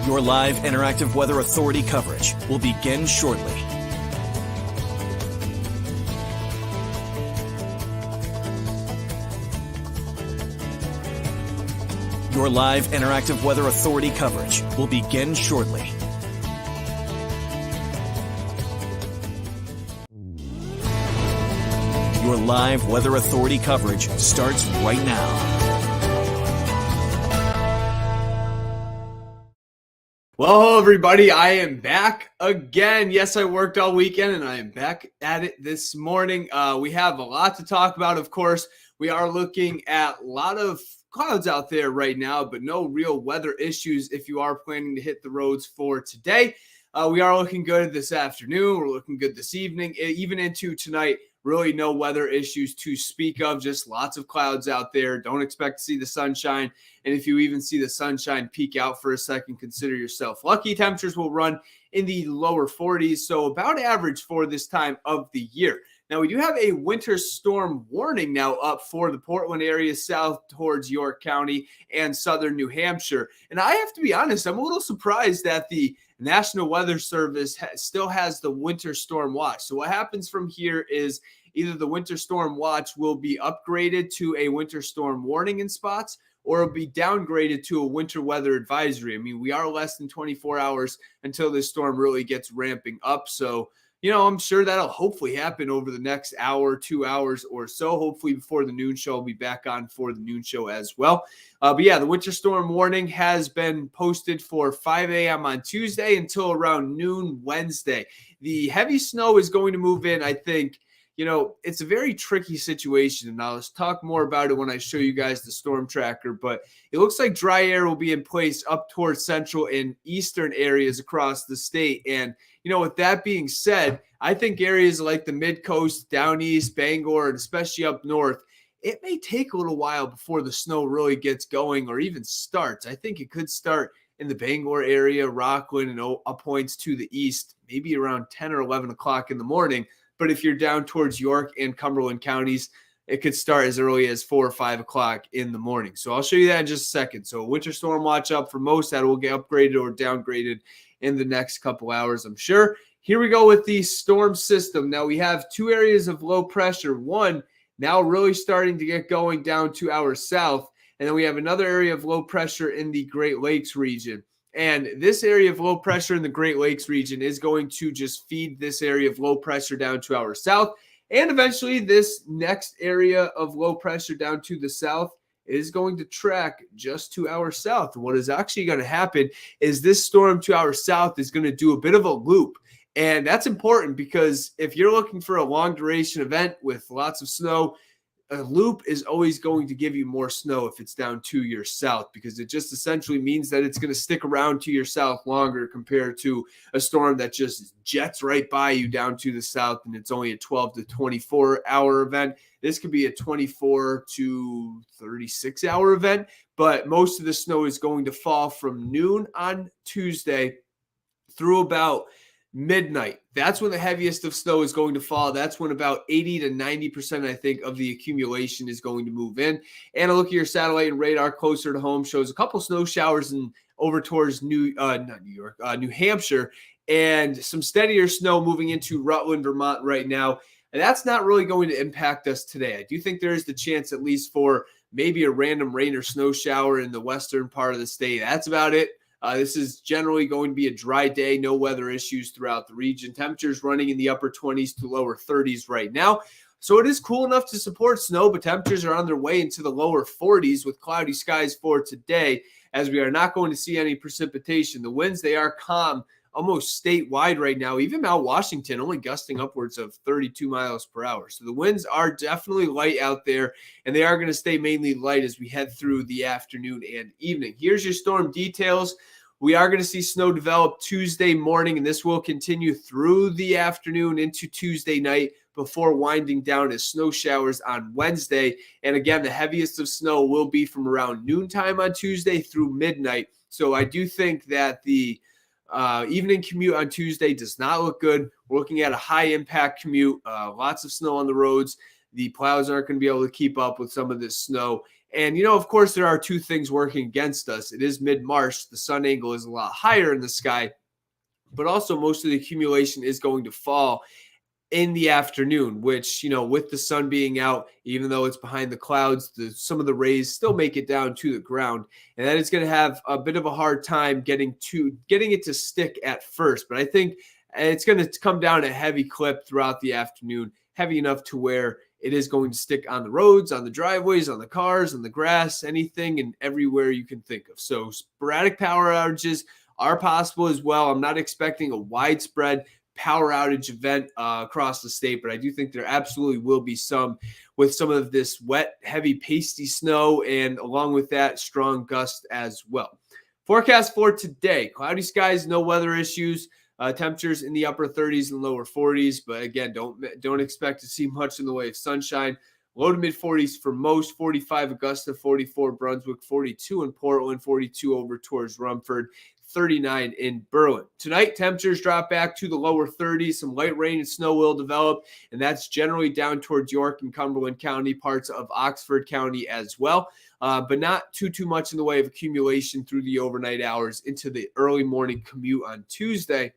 Your live interactive Weather Authority coverage will begin shortly. Your live interactive Weather Authority coverage will begin shortly. Your live Weather Authority coverage starts right now. Well, hello everybody, I am back again. Yes, I worked all weekend and I am back at it this morning. We have a lot to talk about, of course. We are looking at a lot of clouds out there right now, but no real weather issues if you are planning to hit the roads for today. We are looking good this afternoon. We're looking good this evening, even into tonight. Really no weather issues to speak of, just lots of clouds out there. Don't expect to see the sunshine. And if you even see the sunshine peek out for a second, consider yourself lucky. Temperatures will run in the lower 40s, so about average for this time of the year. Now, we do have a winter storm warning now up for the Portland area, south towards York County and southern New Hampshire. And I have to be honest, I'm a little surprised that the National Weather Service still has the winter storm watch. So what happens from here is either the winter storm watch will be upgraded to a winter storm warning in spots, or it'll be downgraded to a winter weather advisory. I mean, we are less than 24 hours until this storm really gets ramping up. So, you know, I'm sure that'll hopefully happen over the next hour, 2 hours or so. Hopefully before the noon show, I'll be back on for the noon show as well. But yeah, the winter storm warning has been posted for 5 a.m. on Tuesday until around noon Wednesday. The heavy snow is going to move in, I think. You know, it's a very tricky situation, and I'll talk more about it when I show you guys the storm tracker, but it looks like dry air will be in place up towards central and eastern areas across the state. And, you know, with that being said, I think areas like the mid-coast, down east, Bangor, and especially up north, it may take a little while before the snow really gets going or even starts. I think it could start in the Bangor area, Rockland, and up points to the east, maybe around 10 or 11 o'clock in the morning. But if you're down towards York and Cumberland counties, it could start as early as 4 or 5 o'clock in the morning. So I'll show you that in just a second. So winter storm watch up for most that will get upgraded or downgraded in the next couple hours, I'm sure. Here we go with the storm system. Now we have two areas of low pressure. One now really starting to get going down to our south. And then we have another area of low pressure in the Great Lakes region. And this area of low pressure in the Great Lakes region is going to just feed this area of low pressure down to our south. And eventually this next area of low pressure down to the south is going to track just to our south. What is actually going to happen is this storm to our south is going to do a bit of a loop. And that's important because if you're looking for a long duration event with lots of snow, a loop is always going to give you more snow if it's down to your south, because it just essentially means that it's going to stick around to your south longer compared to a storm that just jets right by you down to the south and it's only a 12 to 24 hour event. This could be a 24 to 36 hour event, but most of the snow is going to fall from noon on Tuesday through about midnight. That's when the heaviest of snow is going to fall. That's when about 80 to 90%, I think, of the accumulation is going to move in. And a look at your satellite and radar closer to home shows a couple snow showers and over towards New Hampshire, and some steadier snow moving into Rutland, Vermont right now. And that's not really going to impact us today. I do think there is the chance at least for maybe a random rain or snow shower in the western part of the state. That's about it. This is generally going to be a dry day, no weather issues throughout the region. Temperatures running in the upper 20s to lower 30s right now. So it is cool enough to support snow, but temperatures are on their way into the lower 40s with cloudy skies for today, as we are not going to see any precipitation. The winds, they are calm almost statewide right now. Even Mount Washington only gusting upwards of 32 miles per hour. So the winds are definitely light out there, and they are going to stay mainly light as we head through the afternoon and evening. Here's your storm details. We are going to see snow develop Tuesday morning, and this will continue through the afternoon into Tuesday night before winding down as snow showers on Wednesday. And again, the heaviest of snow will be from around noontime on Tuesday through midnight. So I do think that the evening commute on Tuesday does not look good. We're looking at a high impact commute, lots of snow on the roads. The plows aren't going to be able to keep up with some of this snow. And, of course, there are two things working against us. It is mid-March. The sun angle is a lot higher in the sky, but also most of the accumulation is going to fall in the afternoon, which, with the sun being out, even though it's behind the clouds, some of the rays still make it down to the ground. And that is going to have a bit of a hard time getting it to stick at first. But I think it's going to come down a heavy clip throughout the afternoon, heavy enough to where it is going to stick on the roads, on the driveways, on the cars, on the grass, anything and everywhere you can think of. So sporadic power outages are possible as well. I'm not expecting a widespread power outage event across the state, but I do think there absolutely will be some with some of this wet, heavy, pasty snow, and along with that, strong gusts as well. Forecast for today: cloudy skies, no weather issues. Temperatures in the upper 30s and lower 40s, but again, don't expect to see much in the way of sunshine. Low to mid 40s for most, 45 Augusta, 44 Brunswick, 42 in Portland, 42 over towards Rumford, 39 in Berlin. Tonight, temperatures drop back to the lower 30s. Some light rain and snow will develop, and that's generally down towards York and Cumberland County, parts of Oxford County as well, but not too much in the way of accumulation through the overnight hours into the early morning commute on Tuesday.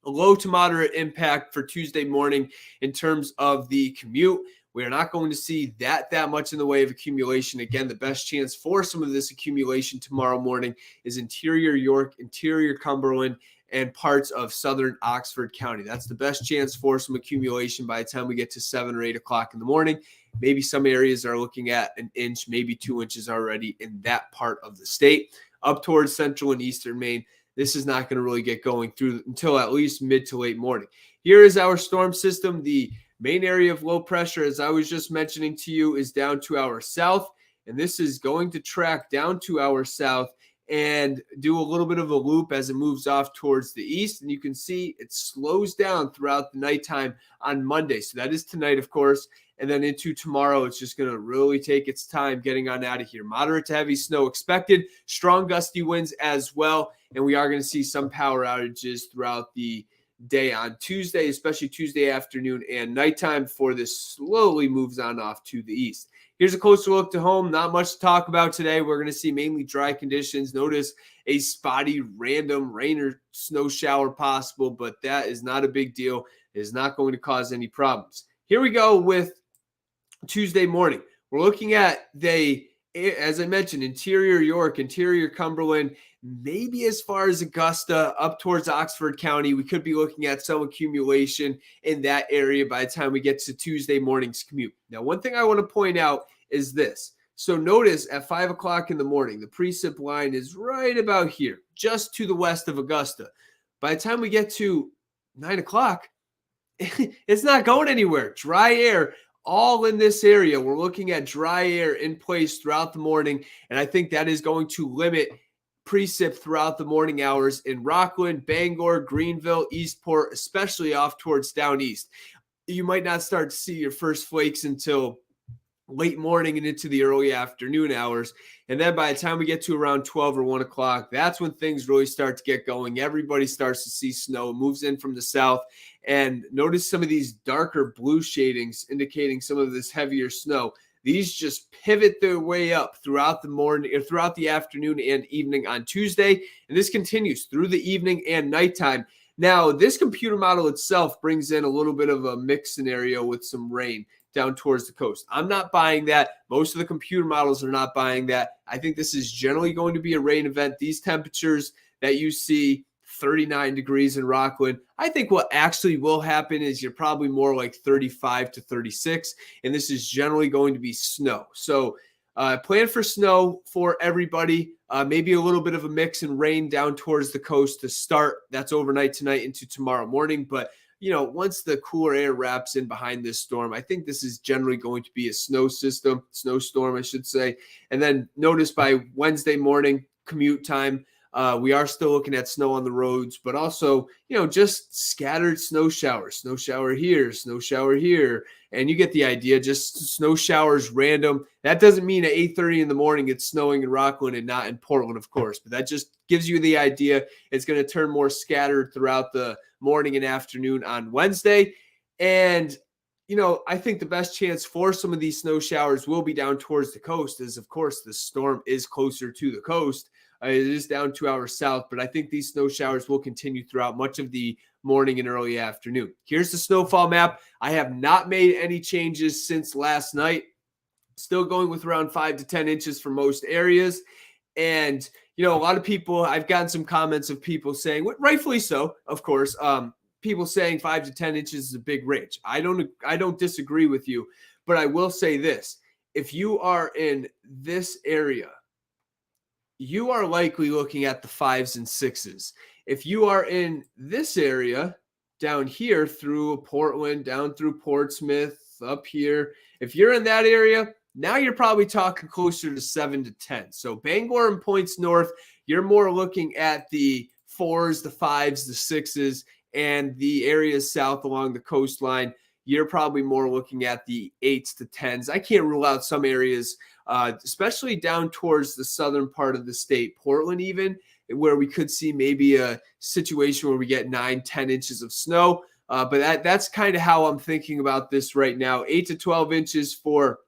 A low to moderate impact for Tuesday morning in terms of the commute. We are not going to see that much in the way of accumulation. Again, the best chance for some of this accumulation tomorrow morning is interior York, interior Cumberland, and parts of southern Oxford County. That's the best chance for some accumulation by the time we get to 7 or 8 o'clock in the morning. Maybe some areas are looking at an inch, maybe 2 inches already in that part of the state. Up towards central and eastern Maine, this is not going to really get going through until at least mid to late morning. Here is our storm system. The main area of low pressure, as I was just mentioning to you, is down to our south, and this is going to track down to our south and do a little bit of a loop as it moves off towards the east. And you can see it slows down throughout the nighttime on Monday. So that is tonight, of course. And then into tomorrow, it's just going to really take its time getting on out of here. Moderate to heavy snow expected, strong gusty winds as well. And we are going to see some power outages throughout the day on Tuesday, especially Tuesday afternoon and nighttime before this slowly moves on off to the east. Here's a closer look to home. Not much to talk about today. We're going to see mainly dry conditions. Notice a spotty random rain or snow shower possible, but that is not a big deal. It is not going to cause any problems. Here we go with Tuesday morning. We're looking at as I mentioned, interior York, interior Cumberland, maybe as far as Augusta, up towards Oxford County. We could be looking at some accumulation in that area by the time we get to Tuesday morning's commute. Now, one thing I want to point out is this. So notice at 5 o'clock in the morning, the precip line is right about here, just to the west of Augusta. By the time we get to 9 o'clock, it's not going anywhere. Dry air all in this area. We're looking at dry air in place throughout the morning, and I think that is going to limit precip throughout the morning hours in Rockland, Bangor, Greenville, Eastport, especially off towards down east. You might not start to see your first flakes until late morning and into the early afternoon hours. And then by the time we get to around 12 or 1 o'clock, that's when things really start to get going. Everybody starts to see snow. It moves in from the south. And notice some of these darker blue shadings indicating some of this heavier snow. These just pivot their way up throughout the morning or throughout the afternoon and evening on Tuesday. And this continues through the evening and nighttime. Now, this computer model itself brings in a little bit of a mixed scenario with some rain down towards the coast. I'm not buying that. Most of the computer models are not buying that. I think this is generally going to be a rain event. These temperatures that you see, 39 degrees in Rockland, I think what actually will happen is you're probably more like 35 to 36, and this is generally going to be snow. So plan for snow for everybody. Maybe a little bit of a mix and rain down towards the coast to start. That's overnight tonight into tomorrow morning. But, once the cooler air wraps in behind this storm, I think this is generally going to be a snowstorm, I should say. And then notice by Wednesday morning, commute time, we are still looking at snow on the roads, but also, just scattered snow showers, snow shower here, snow shower here. And you get the idea, just snow showers random. That doesn't mean at 8:30 in the morning it's snowing in Rockland and not in Portland, of course, but that just gives you the idea. It's going to turn more scattered throughout the morning and afternoon on Wednesday. And I think the best chance for some of these snow showers will be down towards the coast, as of course the storm is closer to the coast. It is down 2 hours south, but I think these snow showers will continue throughout much of the morning and early afternoon. Here's the snowfall map. I have not made any changes since last night. Still going with around 5 to 10 inches for most areas. And, a lot of people, I've gotten some comments of people saying, rightfully so, of course, people saying 5 to 10 inches is a big range. I don't disagree with you, but I will say this. If you are in this area, you are likely looking at the 5s and 6s. If you are in this area down here through Portland, down through Portsmouth, up here, if you're in that area, now you're probably talking closer to 7 to 10. So Bangor and points north, you're more looking at the 4s, the 5s, the 6s, and the areas south along the coastline, you're probably more looking at the 8s to 10s. I can't rule out some areas, especially down towards the southern part of the state, Portland even, where we could see maybe a situation where we get 9, 10 inches of snow. But that's kind of how I'm thinking about this right now. 8 to 12 inches for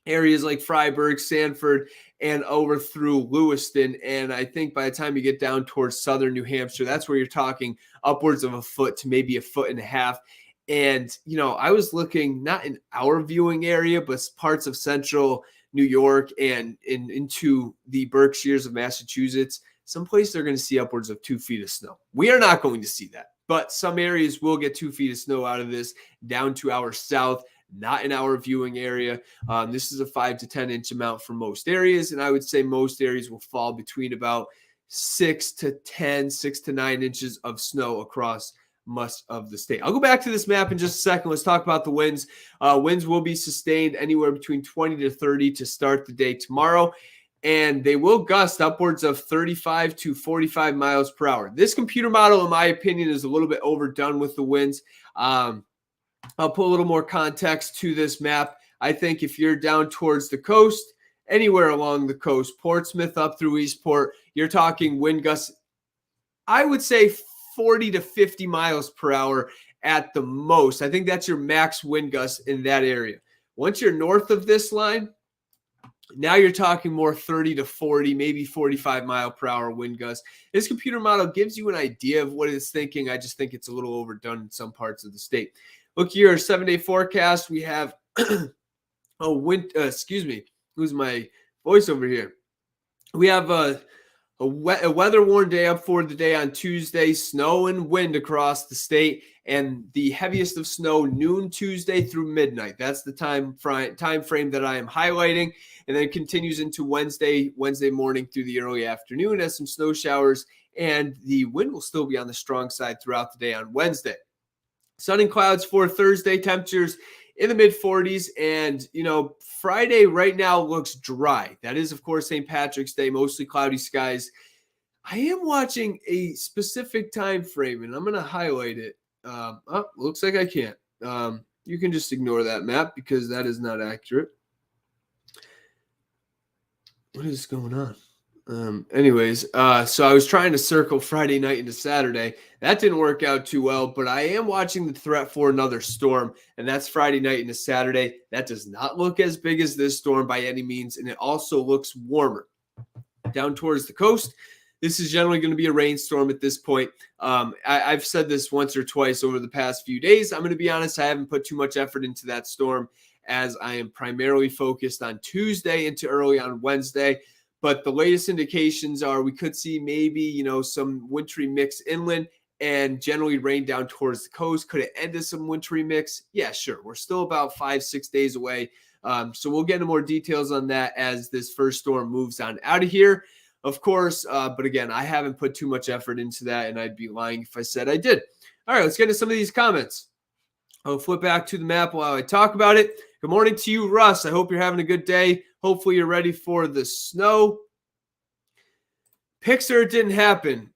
areas like Freiburg, Sanford, and over through Lewiston. And I think by the time you get down towards southern New Hampshire, that's where you're talking upwards of a foot to maybe a foot and a half. And, I was looking not in our viewing area, but parts of central New York and into the Berkshires of Massachusetts. Some places they're going to see upwards of 2 feet of snow. We are not going to see that, but some areas will get 2 feet of snow out of this down to our south, not in our viewing area. This is a 5 to 10 inch amount for most areas. And I would say most areas will fall between about 6 to 9 inches of snow across much of the state. I'll go back to this map in just a second. Let's talk about the winds. Winds will be sustained anywhere between 20 to 30 to start the day tomorrow. And they will gust upwards of 35 to 45 miles per hour. This computer model, in my opinion, is a little bit overdone with the winds. I'll put a little more context to this map. I think if you're down towards the coast, anywhere along the coast, Portsmouth up through Eastport, you're talking wind gusts, I would say 40 to 50 miles per hour at the most. I think that's your max wind gust in that area. Once you're north of this line, now you're talking more 30 to 40, maybe 45 mile per hour wind gusts. This computer model gives you an idea of what it's thinking. I just think it's a little overdone in some parts of the state. Look here, 7-day forecast. We have lose my voice over here. We have a weather-worn day up for the day on Tuesday, snow and wind across the state, and the heaviest of snow noon Tuesday through midnight. That's the time frame that I am highlighting, and then it continues into Wednesday morning through the early afternoon as some snow showers, and the wind will still be on the strong side throughout the day on Wednesday. Sun and clouds for Thursday, temperatures in the mid-40s. And, Friday right now looks dry. That is, of course, St. Patrick's Day, mostly cloudy skies. I am watching a specific time frame, and I'm going to highlight it. Looks like I can't. You can just ignore that map because that is not accurate. What is going on? So I was trying to circle Friday night into Saturday. That didn't work out too well, but I am watching the threat for another storm, and that's Friday night into Saturday. That does not look as big as this storm by any means, and it also looks warmer. Down towards the coast, this is generally going to be a rainstorm at this point. I've said this once or twice over the past few days. I'm going to be honest, I haven't put too much effort into that storm as I am primarily focused on Tuesday into early on Wednesday. But the latest indications are we could see maybe, some wintry mix inland and generally rain down towards the coast. Could it end to some wintry mix? Yeah, sure. We're still about 5-6 days away. So we'll get into more details on that as this first storm moves on out of here, of course. But again, I haven't put too much effort into that, and I'd be lying if I said I did. All right, let's get into some of these comments. I'll flip back to the map while I talk about it. Good morning to you, Russ. I hope you're having a good day. Hopefully you're ready for the snow. Picks or it didn't happen.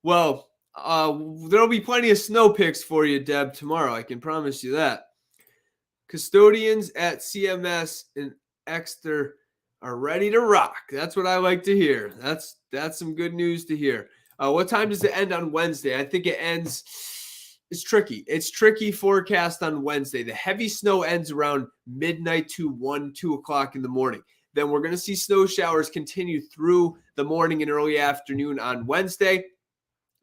Well, there'll be plenty of snow picks for you, Deb, tomorrow. I can promise you that. Custodians at CMS and Exeter are ready to rock. That's what I like to hear. That's some good news to hear. What time does it end on Wednesday? I think it ends It's tricky. It's tricky forecast on Wednesday. The heavy snow ends around midnight to 1, 2 o'clock in the morning. Then we're going to see snow showers continue through the morning and early afternoon on Wednesday.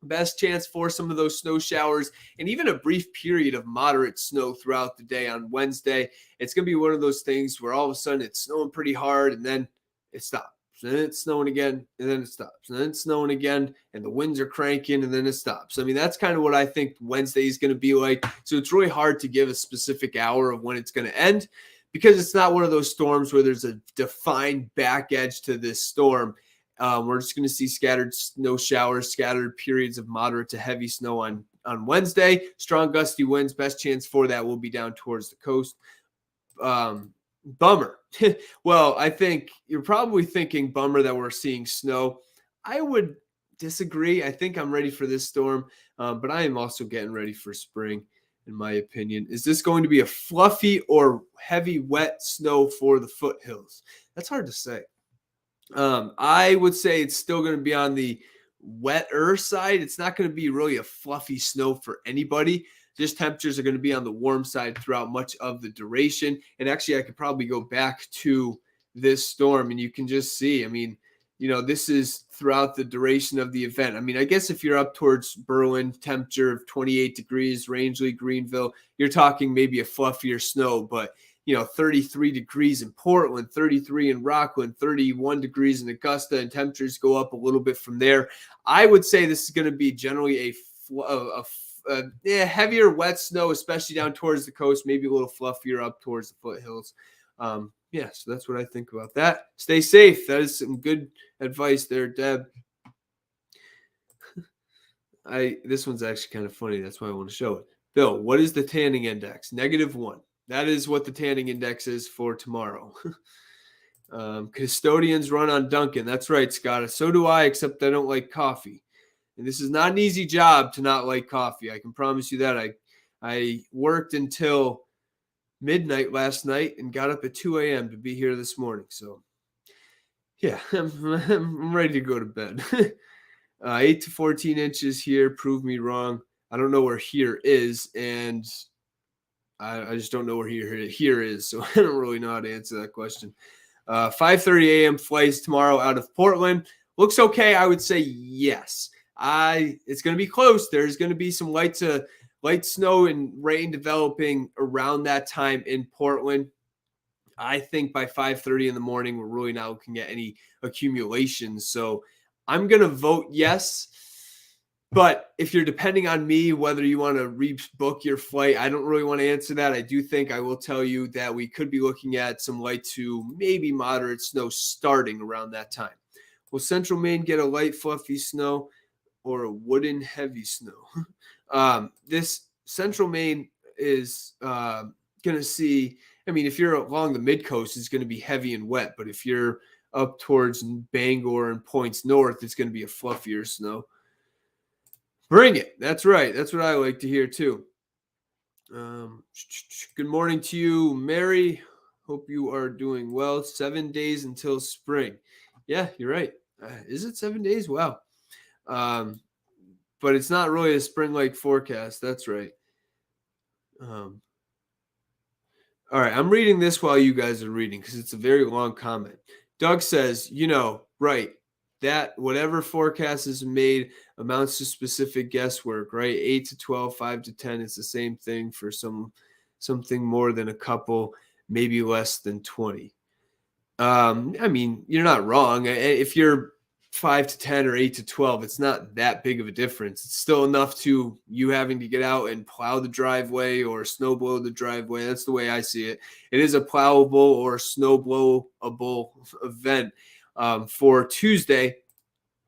Best chance for some of those snow showers and even a brief period of moderate snow throughout the day on Wednesday. It's going to be one of those things where all of a sudden it's snowing pretty hard and then it stops. And then it's snowing again, and then it stops. And then it's snowing again, and the winds are cranking, and then it stops. I mean, that's kind of what I think Wednesday is going to be like. So it's really hard to give a specific hour of when it's going to end because it's not one of those storms where there's a defined back edge to this storm. We're just going to see scattered snow showers, scattered periods of moderate to heavy snow on Wednesday. Strong gusty winds. Best chance for that will be down towards the coast. Bummer. Well, I think you're probably thinking bummer that we're seeing snow. I would disagree. I think I'm ready for this storm, but I am also getting ready for spring, in my opinion. Is this going to be a fluffy or heavy wet snow for the foothills? That's hard to say. I would say it's still going to be on the wetter side. It's not going to be really a fluffy snow for anybody. Just temperatures are going to be on the warm side throughout much of the duration. And actually, I could probably go back to this storm and you can just see, I mean, this is throughout the duration of the event. I mean, I guess if you're up towards Berlin, temperature of 28 degrees, Rangeley, Greenville, you're talking maybe a fluffier snow, but 33 degrees in Portland, 33 in Rockland, 31 degrees in Augusta, and temperatures go up a little bit from there. I would say this is going to be generally a heavier wet snow, especially down towards the coast, maybe a little fluffier up towards the foothills. So that's what I think about that. Stay safe. That is some good advice there, Deb. This one's actually kind of funny. That's why I want to show it. Bill, what is the tanning index? -1. That is what the tanning index is for tomorrow. Custodians run on Dunkin'. That's right, Scott. So do I, except I don't like coffee. And this is not an easy job to not like coffee. I can promise you that. I worked until midnight last night and got up at 2 a.m. to be here this morning. So, yeah, I'm ready to go to bed. 8 to 14 inches here. Prove me wrong. I don't know where here is, and I just don't know where here is. So I don't really know how to answer that question. 5:30 a.m. flights tomorrow out of Portland. Looks okay. I would say yes. It's going to be close. There's going to be some light snow and rain developing around that time in Portland. I think by 5:30 in the morning, we're really not looking at any accumulations. So I'm going to vote yes. But if you're depending on me, whether you want to rebook your flight, I don't really want to answer that. I do think I will tell you that we could be looking at some light to maybe moderate snow starting around that time. Will Central Maine get a light, fluffy snow or a wooden heavy snow? This Central Maine is going to see, I mean, if you're along the mid-coast, it's going to be heavy and wet. But if you're up towards Bangor and points north, it's going to be a fluffier snow. Bring it. That's right. That's what I like to hear too. Good morning to you, Mary. Hope you are doing well. 7 days until spring. Yeah, you're right. Is it 7 days? Wow. But it's not really a spring-like forecast. That's right. All right. I'm reading this while you guys are reading because it's a very long comment. Doug says, right, that whatever forecast is made amounts to specific guesswork, right? 8 to 12, 5 to 10. It's the same thing for something more than a couple, maybe less than 20. I mean, you're not wrong. If you're 5 to 10 or 8 to 12, it's not that big of a difference. It's still enough to you having to get out and plow the driveway or snow blow the driveway. That's the way I see it. It is a plowable or snow blowable event. For Tuesday,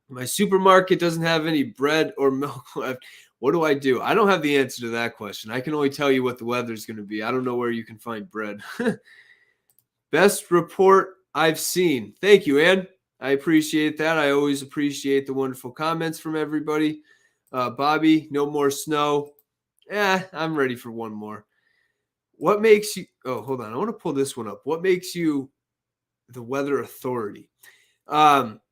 my supermarket doesn't have any bread or milk left. What do I do? I don't have the answer to that question. I can only tell you what the weather is going to be. I don't know where you can find bread. Best report I've seen. Thank you, Ann. I appreciate that. I always appreciate the wonderful comments from everybody. Bobby, no more snow. I'm ready for one more. What makes you – oh, hold on. I want to pull this one up. What makes you the weather authority?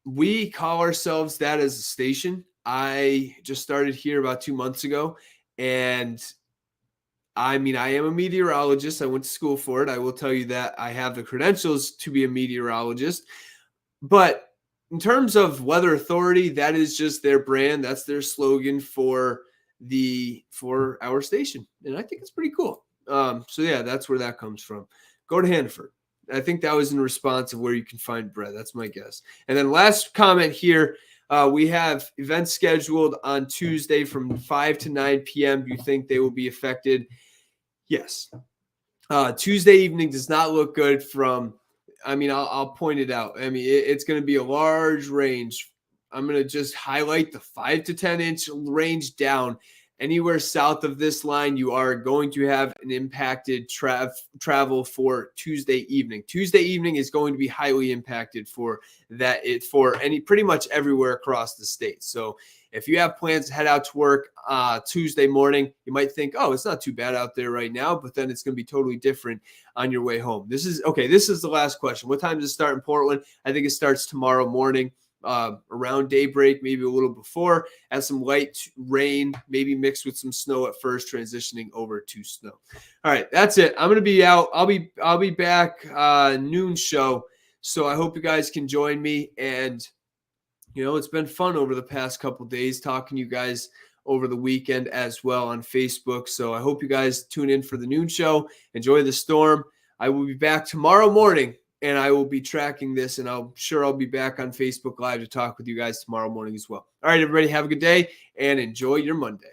We call ourselves that as a station. I just started here about 2 months ago, And I mean, I am a meteorologist. I went to school for it. I will tell you that I have the credentials to be a meteorologist. But in terms of Weather Authority, that is just their brand. That's their slogan for our station. And I think it's pretty cool. So yeah, that's where that comes from. Go to Hannaford. I think that was in response of where you can find bread. That's my guess. And then last comment here. We have events scheduled on Tuesday from 5 to 9 p.m. Do you think they will be affected? Yes. Tuesday evening does not look good I'll point it out. I mean, it's going to be a large range. I'm going to just highlight the 5 to 10 inch range down. Anywhere south of this line, you are going to have an impacted travel for Tuesday evening. Tuesday evening is going to be highly impacted for pretty much everywhere across the state. So if you have plans to head out to work Tuesday morning, you might think, oh, it's not too bad out there right now, but then it's going to be totally different on your way home. This is the last question. What time does it start in Portland? I think it starts tomorrow morning. Around daybreak, maybe a little before, and some light rain, maybe mixed with some snow at first, transitioning over to snow. All right, that's it. I'm gonna be out. I'll be back noon show. So I hope you guys can join me. And it's been fun over the past couple days talking to you guys over the weekend as well on Facebook. So I hope you guys tune in for the noon show. Enjoy the storm. I will be back tomorrow morning. And I will be tracking this, and I'll be back on Facebook Live to talk with you guys tomorrow morning as well. All right, everybody, have a good day, and enjoy your Monday.